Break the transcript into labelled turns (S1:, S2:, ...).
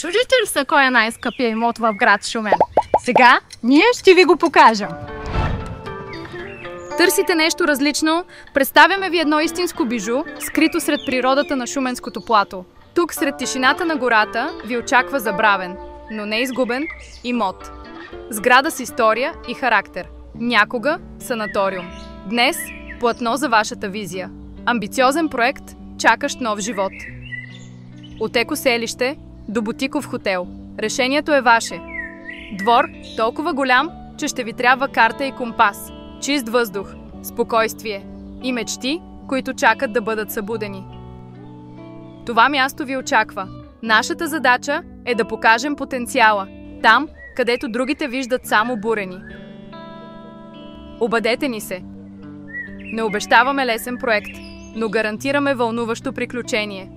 S1: Чудите ли се кой е най-скъпия имот в град Шумен? Сега ние ще ви го покажем.
S2: Търсите нещо различно? Представяме ви едно истинско бижу, скрито сред природата на Шуменското плато. Тук, сред тишината на гората, ви очаква забравен, но не изгубен имот. Сграда с история и характер. Някога санаториум. Днес платно за вашата визия. Амбициозен проект, чакащ нов живот. От екоселище до бутиков хотел. Решението е ваше. Двор толкова голям, че ще ви трябва карта и компас. Чист въздух, спокойствие и мечти, които чакат да бъдат събудени. Това място ви очаква. Нашата задача е да покажем потенциала. Там, където другите виждат само бурени. Обадете ни се. Не обещаваме лесен проект, но гарантираме вълнуващо приключение.